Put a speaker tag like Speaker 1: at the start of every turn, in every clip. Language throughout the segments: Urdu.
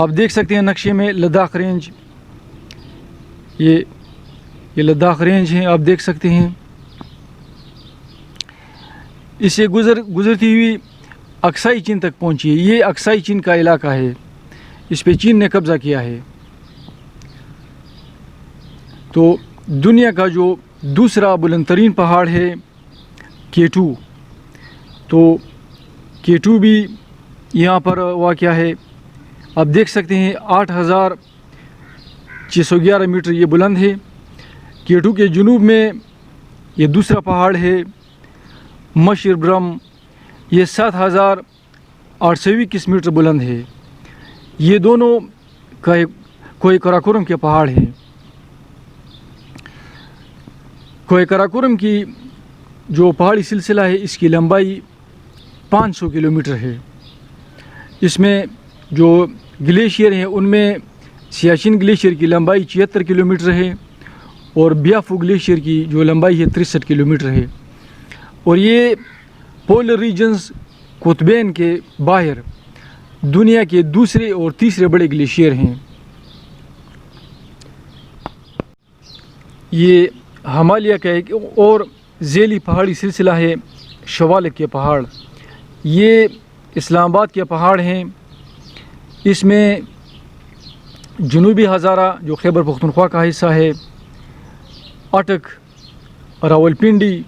Speaker 1: آپ دیکھ سکتے ہیں نقشے میں لداخ رینج، یہ لداخ رینج ہیں، آپ دیکھ سکتے ہیں. اس سے گزرتی ہوئی اکسائی چین تک پہنچی ہے. یہ اکسائی چین کا علاقہ ہے، اس پہ چین نے قبضہ کیا ہے. تو دنیا کا جو دوسرا بلند ترین پہاڑ ہے K2، تو K2 بھی یہاں پر واقع ہے. آپ دیکھ سکتے ہیں 8611 میٹر یہ بلند ہے. K2 کے جنوب میں یہ دوسرا پہاڑ ہے مشر برم، یہ 7821 میٹر بلند ہے. یہ دونوں کوہ قراقرم کے پہاڑ ہیں. کوہ قراقرم کی جو پہاڑی سلسلہ ہے اس کی لمبائی 500 کلومیٹر ہے. اس میں جو گلیشیئر ہیں ان میں سیاچن گلیشیئر کی لمبائی 76 کلومیٹر ہے اور بیافو گلیشیئر کی جو لمبائی ہے 63 کلومیٹر ہے. اور یہ پولر ریجنز قطبین کے باہر دنیا کے دوسرے اور تیسرے بڑے گلیشیئر ہیں. یہ ہمالیہ کا ایک اور ذیلی پہاڑی سلسلہ ہے شوالک کے پہاڑ. یہ اسلام آباد کے پہاڑ ہیں. اس میں جنوبی ہزارہ جو خیبر پختونخوا کا حصہ ہے، اٹک، راولپنڈی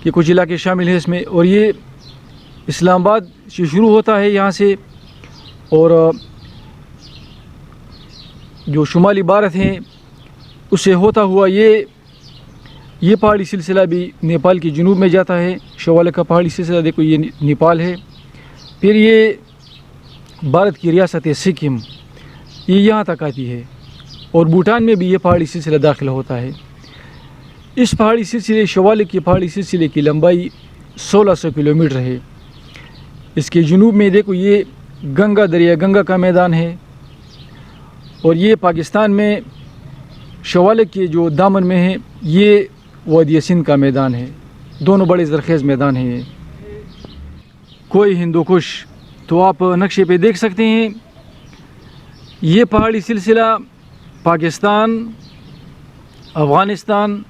Speaker 1: کے کچھ علاقے شامل ہیں اس میں. اور یہ اسلام آباد سے شروع ہوتا ہے یہاں سے، اور جو شمالی بھارت ہیں اس سے ہوتا ہوا یہ پہاڑی سلسلہ بھی نیپال کے جنوب میں جاتا ہے. شوالک کا پہاڑی سلسلہ دیکھو یہ نیپال ہے. پھر یہ بھارت کی ریاست سکم یہ یہاں تک آتی ہے، اور بھوٹان میں بھی یہ پہاڑی سلسلہ داخل ہوتا ہے. اس پہاڑی سلسلے شوالک کے پہاڑی سلسلے کی لمبائی 1600 کلومیٹر ہے. اس کے جنوب میں دیکھو یہ دریا گنگا کا میدان ہے، اور یہ پاکستان میں شوالک کے جو دامن میں ہے یہ وادی سندھ کا میدان ہے. دونوں بڑے زرخیز میدان ہیں. کوہ ہندوکش تو آپ نقشے پہ دیکھ سکتے ہیں. یہ پہاڑی سلسلہ پاکستان، افغانستان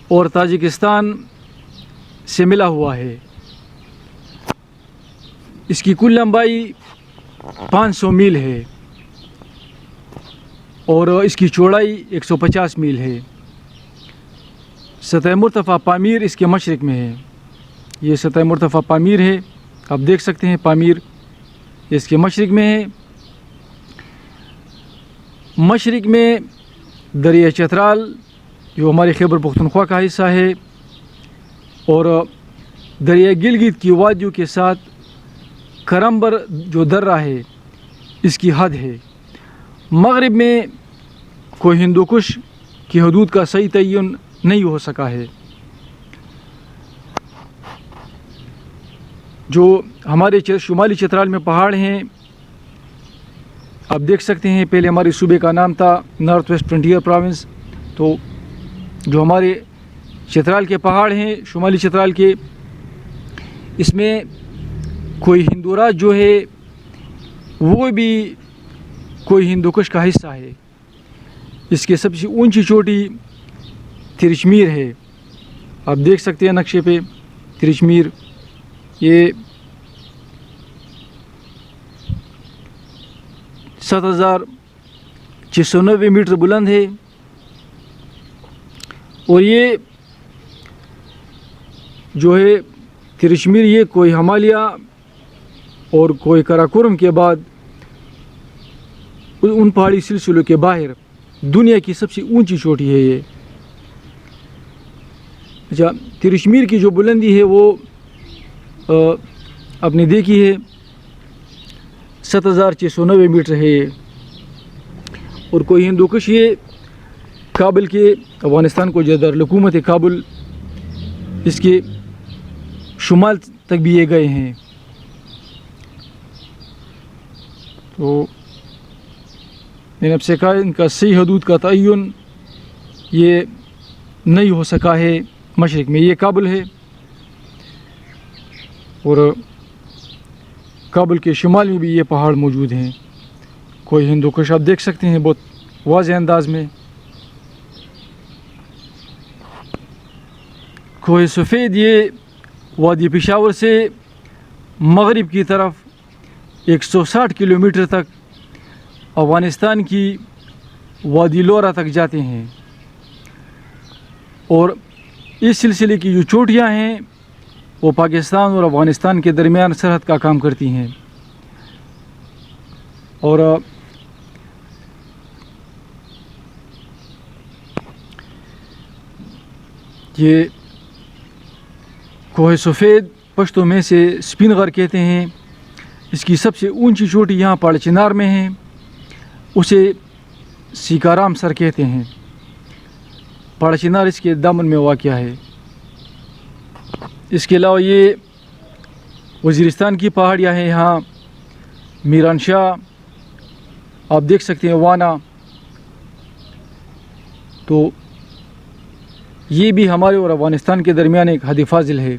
Speaker 1: اور تاجکستان سے ملا ہوا ہے. اس کی کل لمبائی 500 میل ہے اور اس کی چوڑائی 150 میل ہے. سطح مرتفع پامیر اس کے مشرق میں ہے. یہ سطح مرتفع پامیر ہے، آپ دیکھ سکتے ہیں پامیر اس کے مشرق میں ہے. مشرق میں دریا چترال جو ہمارے خیبر پختونخوا کا حصہ ہے، اور دریا گلگت کی وادیوں کے ساتھ کرمبر جو درہ ہے اس کی حد ہے. مغرب میں کوہ ہندوکش کی حدود کا صحیح تعین نہیں ہو سکا ہے. جو ہمارے شمالی چترال میں پہاڑ ہیں آپ دیکھ سکتے ہیں، پہلے ہمارے صوبے کا نام تھا نارتھ ویسٹ فرنٹیئر پروونس. تو جو ہمارے چترال کے پہاڑ ہیں شمالی چترال کے، اس میں کوہ ہندوراج جو ہے وہ بھی کوہ ہندوکش کا حصہ ہے. اس کے سب سے اونچی چوٹی ترشمیر ہے. آپ دیکھ سکتے ہیں نقشے پہ ترشمیر، یہ 7690 میٹر بلند ہے. اور یہ جو ہے ترشمیر یہ کوہ ہمالیہ اور کوہ قراقرم کے بعد ان پہاڑی سلسلوں کے باہر دنیا کی سب سے اونچی چوٹی ہے یہ. اچھا، ترشمیر کی جو بلندی ہے وہ آپ نے دیکھی ہے 7690 میٹر ہے. اور کوہ ہندوکش یہ کابل کے، افغانستان کو جو دارالحکومت ہے کابل، اس کے شمال تک بھی یہ گئے ہیں. تو میں نے اب سے کہا ان کا صحیح حدود کا تعین یہ نہیں ہو سکا ہے. مشرق میں یہ کابل ہے اور کابل کے شمال میں بھی یہ پہاڑ موجود ہیں. کوہ ہندوکش آپ دیکھ سکتے ہیں بہت واضح انداز میں. کوہ سفید یہ وادی پشاور سے مغرب کی طرف 160 کلومیٹر تک افغانستان کی وادی لورا تک جاتے ہیں، اور اس سلسلے کی جو چوٹیاں ہیں وہ پاکستان اور افغانستان کے درمیان سرحد کا کام کرتی ہیں. اور یہ کوہ سفید پشتوں میں سے سپین غر کہتے ہیں. اس کی سب سے اونچی چوٹی یہاں پہاڑ چنار میں ہے، اسے سیکارام سر کہتے ہیں. پہاڑ چنار اس کے دامن میں واقع ہے. اس کے علاوہ یہ وزیرستان کی پہاڑیاں ہیں. یہاں میران شاہ آپ دیکھ سکتے ہیں، وانا. تو یہ بھی ہمارے اور افغانستان کے درمیان ایک حد فاضل ہے.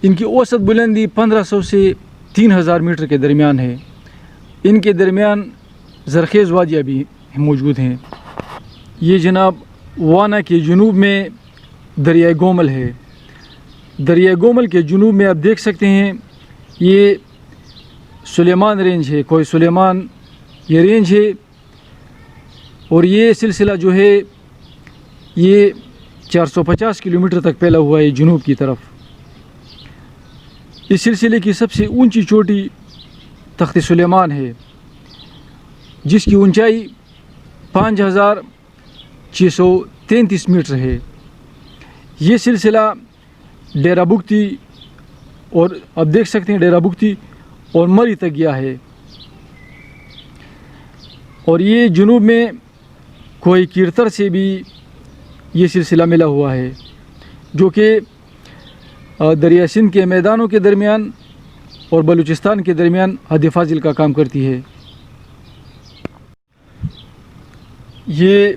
Speaker 1: ان کی اوسط بلندی 1500 سے 3000 میٹر کے درمیان ہے. ان کے درمیان زرخیز وادیاں بھی موجود ہیں. یہ جناب وانا کے جنوب میں دریائے گومل ہے. دریائے گومل کے جنوب میں آپ دیکھ سکتے ہیں یہ سلیمان رینج ہے. کوہ سلیمان یہ رینج ہے، اور یہ سلسلہ جو ہے یہ 450 کلومیٹر تک پھیلا ہوا ہے جنوب کی طرف. اس سلسلے کی سب سے اونچی چوٹی تخت سلیمان ہے، جس کی اونچائی 5633 میٹر ہے. یہ سلسلہ ڈیرہ بگتی اور آپ دیکھ سکتے ہیں ڈیرہ بگتی اور مری تک گیا ہے. اور یہ جنوب میں کوہ کیرتر سے بھی یہ سلسلہ ملا ہوا ہے، جو کہ دریا سندھ کے میدانوں کے درمیان اور بلوچستان کے درمیان حد فاضل کا کام کرتی ہے. یہ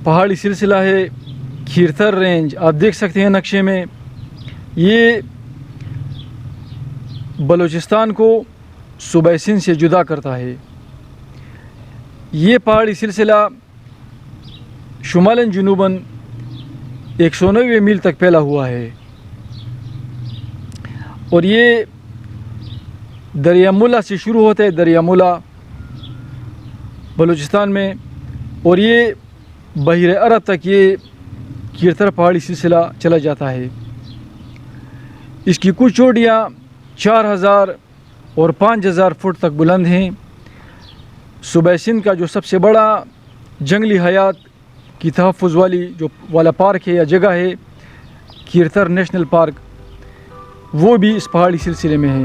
Speaker 1: پہاڑی سلسلہ ہے کھیرتر رینج. آپ دیکھ سکتے ہیں نقشے میں، یہ بلوچستان کو صوبہ سندھ سے جدا کرتا ہے. یہ پہاڑی سلسلہ شمالاً جنوباً 190 میل تک پھیلا ہوا ہے، اور یہ دریا مولا سے شروع ہوتا ہے، دریا مولا بلوچستان میں، اور یہ بحیر عرب تک یہ کیرتر پہاڑی سلسلہ چلا جاتا ہے. اس کی کچھ چوٹیاں 4000 اور 5000 فٹ تک بلند ہیں. صوبہ سندھ کا جو سب سے بڑا جنگلی حیات کی تحفظ والا پارک ہے یا جگہ ہے کیرتر نیشنل پارک، وہ بھی اس پہاڑی سلسلے میں ہے.